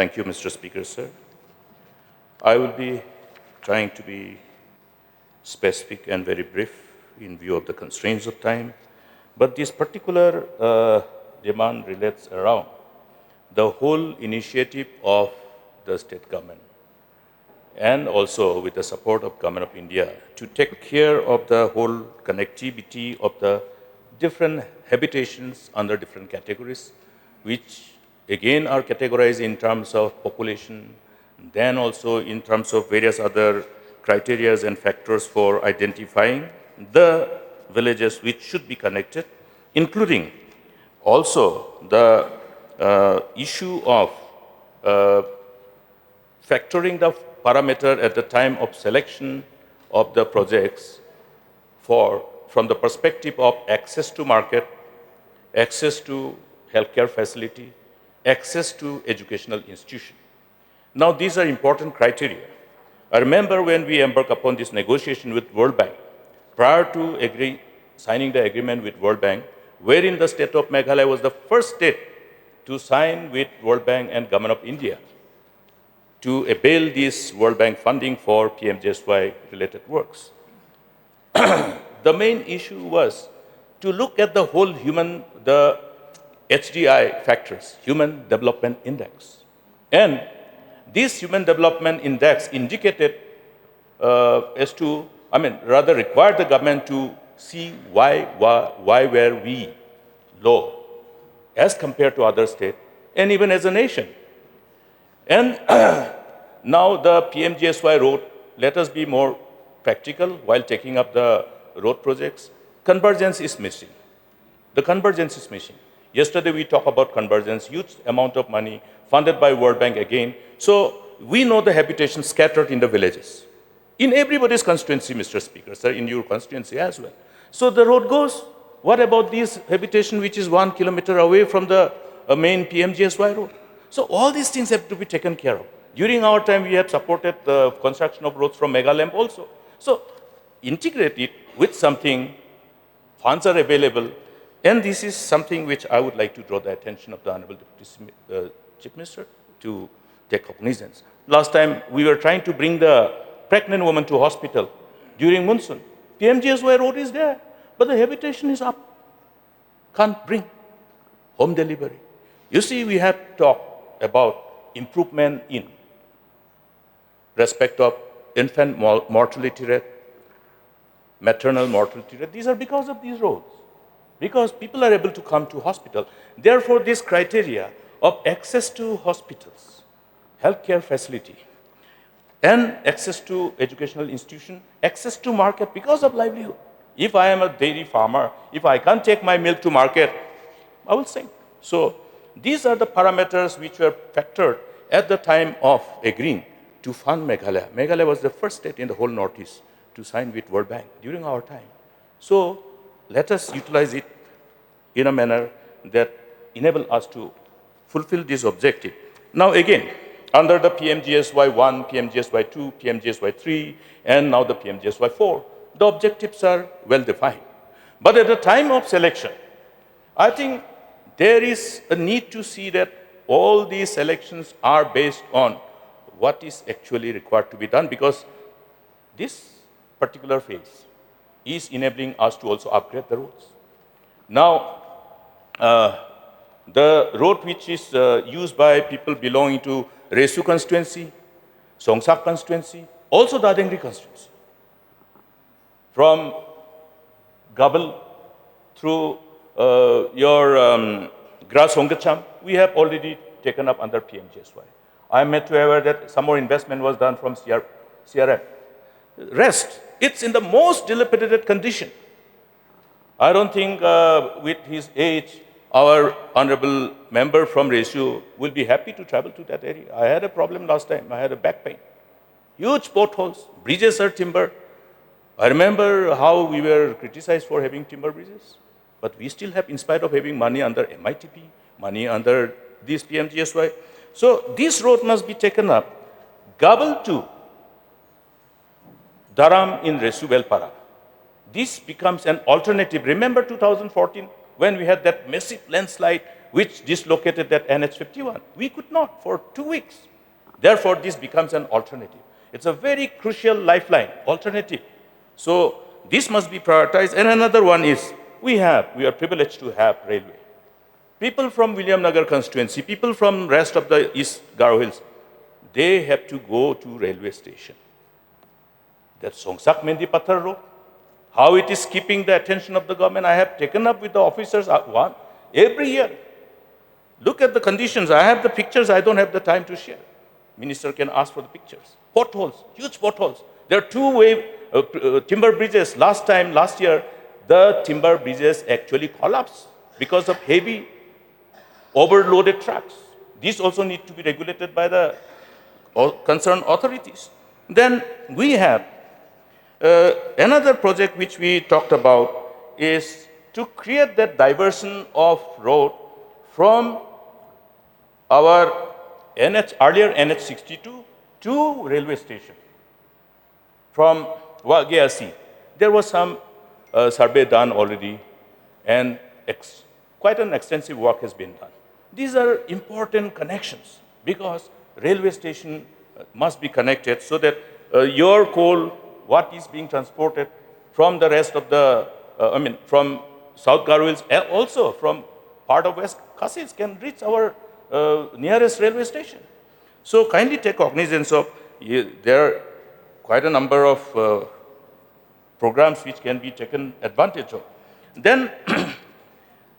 Thank you, Mr. Speaker, sir. I will be trying to be specific and very brief in view of the constraints of time, but this particular demand relates around the whole initiative of the state government and also with the support of Government of India to take care of the whole connectivity of the different habitations under different categories, which again are categorized in terms of population, then also in terms of various other criteria and factors for identifying the villages which should be connected, including also the issue of factoring the parameter at the time of selection of the projects from the perspective of access to market, access to healthcare facility, access to educational institution. Now, these are important criteria. I remember when we embarked upon this negotiation with World Bank, prior to signing the agreement with World Bank, wherein the state of Meghalaya was the first state to sign with World Bank and Government of India to avail this World Bank funding for PMGSY related works. The main issue was to look at the whole the HDI factors, Human Development Index. And this Human Development Index indicated rather required the government to see why were we low as compared to other states and even as a nation. And now the PMGSY road, let us be more practical while taking up the road projects. Convergence is missing. The convergence is missing. Yesterday we talked about convergence, huge amount of money funded by World Bank again. So we know the habitation scattered in the villages. In everybody's constituency, Mr. Speaker, sir, in your constituency as well. So the road goes. What about this habitation which is 1 kilometer away from the main PMGSY road? So all these things have to be taken care of. During our time, we have supported the construction of roads from Meghalaya also. So integrate it with something, funds are available, and this is something which I would like to draw the attention of the Honorable Deputy Chief Minister to take cognizance. Last time, we were trying to bring the pregnant woman to hospital during monsoon. PMGSY road is there, but the habitation is up. Can't bring home delivery. You see, we have talked about improvement in respect of infant mortality rate, maternal mortality rate. These are because of these roads, because people are able to come to hospital. Therefore, this criteria of access to hospitals, healthcare facility, and access to educational institution, access to market because of livelihood. If I am a dairy farmer, if I can't take my milk to market, I will sink. So these are the parameters which were factored at the time of agreeing to fund Meghalaya. Meghalaya was the first state in the whole Northeast to sign with World Bank during our time. So let us utilize it in a manner that enable us to fulfill this objective. Now again, under the PMGSY 1, PMGSY 2, PMGSY 3, and now the PMGSY 4, the objectives are well defined. But at the time of selection, I think there is a need to see that all these selections are based on what is actually required to be done, because this particular phase is enabling us to also upgrade the roads. Now, the road which is used by people belonging to Resu constituency, Songsak constituency, also the Adengri constituency, from Gabal through your Gras Hongacham, we have already taken up under PMGSY. I am made to aware that some more investment was done from CRF. Rest, it's in the most dilapidated condition. I don't think with his age, our honorable member from Resu will be happy to travel to that area. I had a problem last time. I had a back pain. Huge potholes, bridges are timber. I remember how we were criticized for having timber bridges, but we still have, in spite of having money under MITP, money under this PMGSY. So this road must be taken up. Gabal to Dharam in Resu Velpara. This becomes an alternative. Remember 2014 when we had that massive landslide which dislocated at NH51. We could not for 2 weeks. Therefore, this becomes an alternative. It's a very crucial lifeline, alternative. So this must be prioritized. And another one is, we are privileged to have railway. People from William Nagar constituency, people from rest of the East Garo Hills, they have to go to railway station. That Songsak Mendi Pathar Road, how it is keeping the attention of the government, I have taken up with the officers every year. Look at the conditions. I have the pictures. I don't have the time to share. Minister can ask for the pictures. Potholes, huge potholes. There are two-way timber bridges. Last year, the timber bridges actually collapsed because of heavy overloaded trucks. These also need to be regulated by the concerned authorities. Then we have another project which we talked about is to create that diversion of road from our earlier NH62 to railway station. From GUIDELINE, there was some survey done already, and quite an extensive work has been done. These are important connections because railway station must be connected so that your coal, what is being transported from the rest of the, from South Garo Hills, also from part of West Khassis can reach our nearest railway station. So kindly take cognizance of, there are quite a number of programs which can be taken advantage of. Then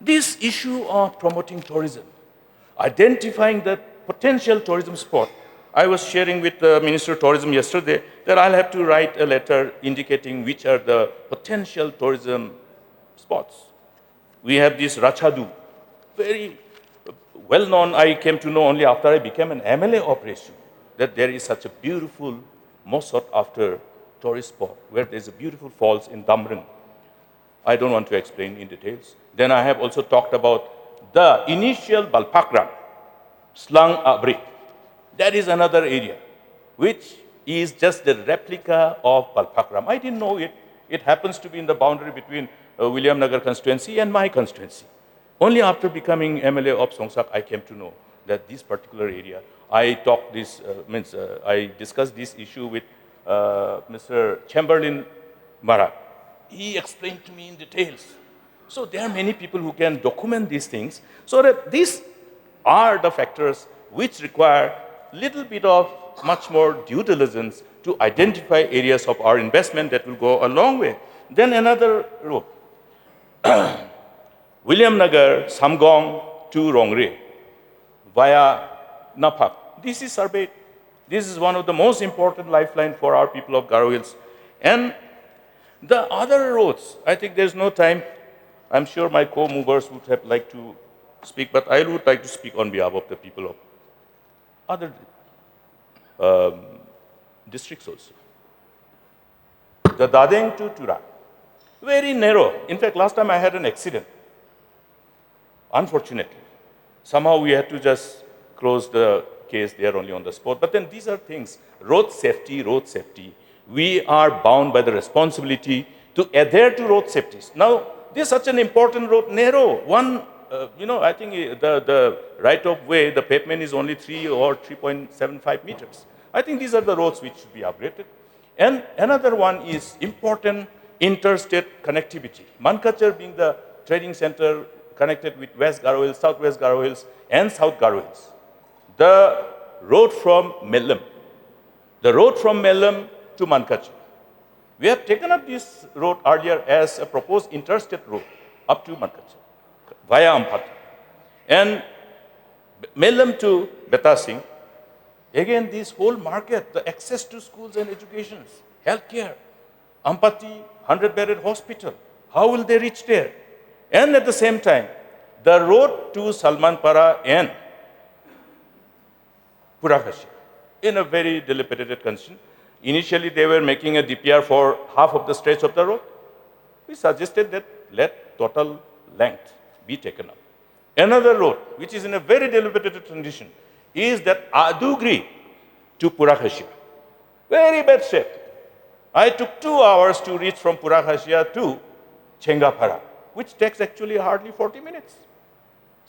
this issue of promoting tourism, identifying the potential tourism spot. I was sharing with the Minister of Tourism yesterday that I'll have to write a letter indicating which are the potential tourism spots. We have this Rachadu, very well known. I came to know only after I became an MLA operation that there is such a beautiful, most sought after tourist spot where there's a beautiful falls in Damrang. I don't want to explain in details. Then I have also talked about the initial Balpakram, Slang Abri. That is another area which is just the replica of Balpakram. I didn't know it. It happens to be in the boundary between William Nagar constituency and my constituency. Only after becoming MLA of Songsak, I came to know that this particular area, I discussed this issue with Mr. Chamberlain Mara. He explained to me in details. So there are many people who can document these things. So that these are the factors which require little bit of much more due diligence to identify areas of our investment that will go a long way. Then another road, William Nagar, Samgong to Rongre via Napak. This is surveyed. This is one of the most important lifeline for our people of Garo Hills. And the other roads, I think there's no time. I'm sure my co-movers would have liked to speak, but I would like to speak on behalf of the people of other districts also. The Dadeng to Tura, very narrow. In fact, last time I had an accident. Unfortunately, somehow we had to just close the case there only on the spot. But then these are things, road safety, road safety. We are bound by the responsibility to adhere to road safeties. Now, this is such an important road, narrow. One, I think the right of way, the pavement is only 3 or 3.75 meters. I think these are the roads which should be upgraded. And another one is important interstate connectivity. Mankachar being the trading center connected with West Garo Hills, Southwest Garo Hills, and South Garo Hills. The road from Mellam. The road from Mellam to Mankachar. We have taken up this road earlier as a proposed interstate road up to Mankachar via Ampati. And Mellam to Betasing, again this whole market, the access to schools and education, healthcare, Ampati, 100-bedded hospital, how will they reach there? And at the same time, the road to Salmanpara and Purakhasi in a very dilapidated condition. Initially, they were making a DPR for half of the stretch of the road. We suggested that let total length be taken up. Another road, which is in a very dilapidated condition, is that Adugri to Purakhasi. Very bad shape. I took 2 hours to reach from Purakhasi to Chengapara, which takes actually hardly 40 minutes.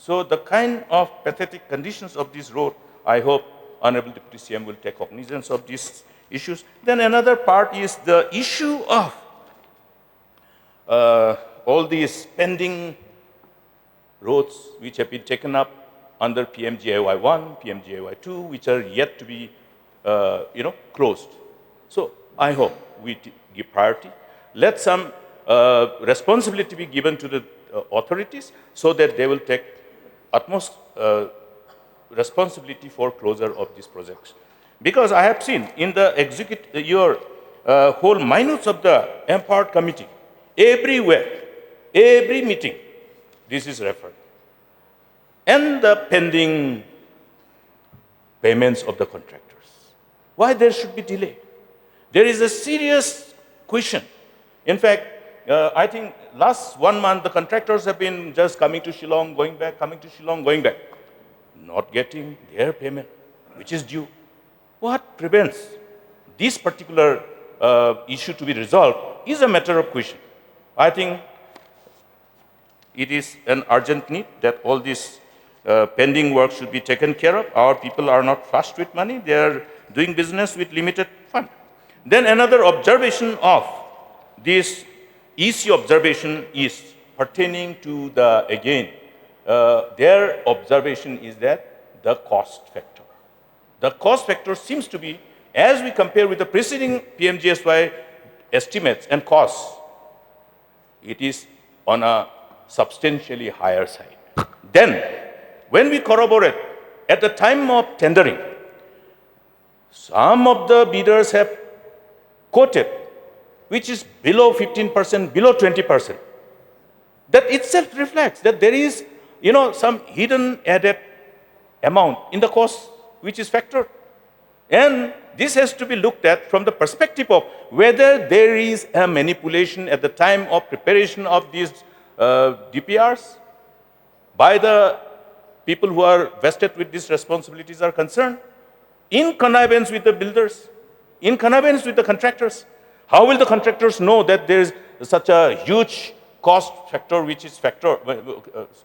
So the kind of pathetic conditions of this road, I hope Honorable Deputy CM will take cognizance of these issues. Then another part is the issue of all these pending roads which have been taken up under PMGSY 1, PMGSY 2, which are yet to be closed. So I hope we give priority. Let some responsibility be given to the authorities so that they will take utmost responsibility for closure of these projects. Because I have seen in the whole minutes of the empowered committee, everywhere, every meeting, this is referred. And the pending payments of the contractors. Why there should be delay? There is a serious question. In fact, I think last 1 month, the contractors have been just coming to Shillong, going back, coming to Shillong, going back, not getting their payment, which is due. What prevents this particular issue to be resolved is a matter of question. I think it is an urgent need that all this pending work should be taken care of. Our people are not flushed with money. They are doing business with limited fund. Then another observation of this EC observation is pertaining to the, again, their observation is that the cost factor. The cost factor seems to be, as we compare with the preceding PMGSY estimates and costs, it is on a substantially higher side. Then, when we corroborate, at the time of tendering, some of the bidders have quoted, which is below 15%, below 20%. That itself reflects that there is, some hidden added amount in the cost which is factored. And this has to be looked at from the perspective of whether there is a manipulation at the time of preparation of these DPRs by the people who are vested with these responsibilities are concerned, in connivance with the builders, in connivance with the contractors. How will the contractors know that there is such a huge cost factor, which is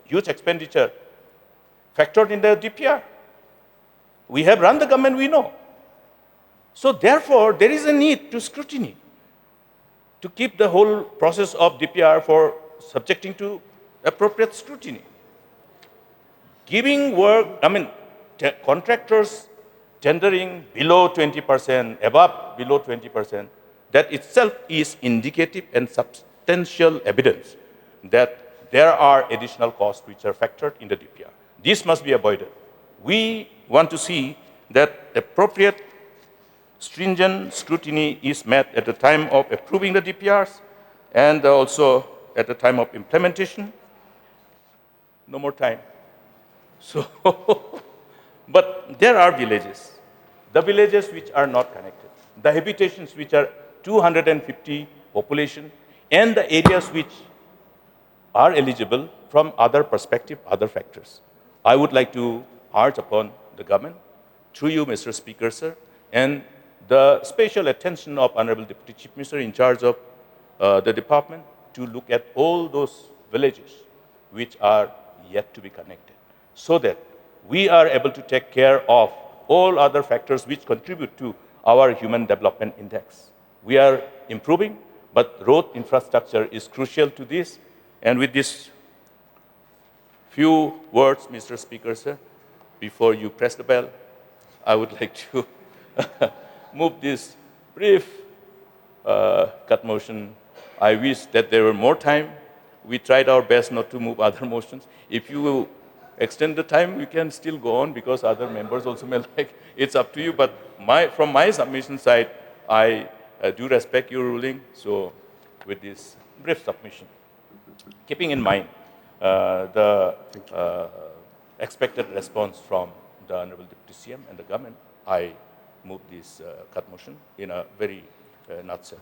huge expenditure factored in the DPR? We have run the government, we know. So therefore, there is a need to scrutiny, to keep the whole process of DPR for subjecting to appropriate scrutiny. Giving work, contractors tendering below 20%, above below 20%, that itself is indicative and substantial evidence that there are additional costs which are factored in the DPR. This must be avoided. We want to see that appropriate stringent scrutiny is met at the time of approving the DPRs and also at the time of implementation. No more time. So, but there are villages, the villages which are not connected, the habitations which are 250 population, and the areas which are eligible from other perspective, other factors. I would like to urge upon the government, through you, Mr. Speaker, sir, and the special attention of Honorable Deputy Chief Minister in charge of the department to look at all those villages which are yet to be connected, so that we are able to take care of all other factors which contribute to our Human Development Index. We are improving, but road infrastructure is crucial to this. And with this few words, Mr. Speaker, sir, before you press the bell, I would like to move this brief cut motion. I wish that there were more time. We tried our best not to move other motions. If you will extend the time, we can still go on because other members also may like. It's up to you. But from my submission side, I do respect your ruling. So with this brief submission, keeping in mind the expected response from the Honorable Deputy CM and the government, I move this cut motion in a very nutshell.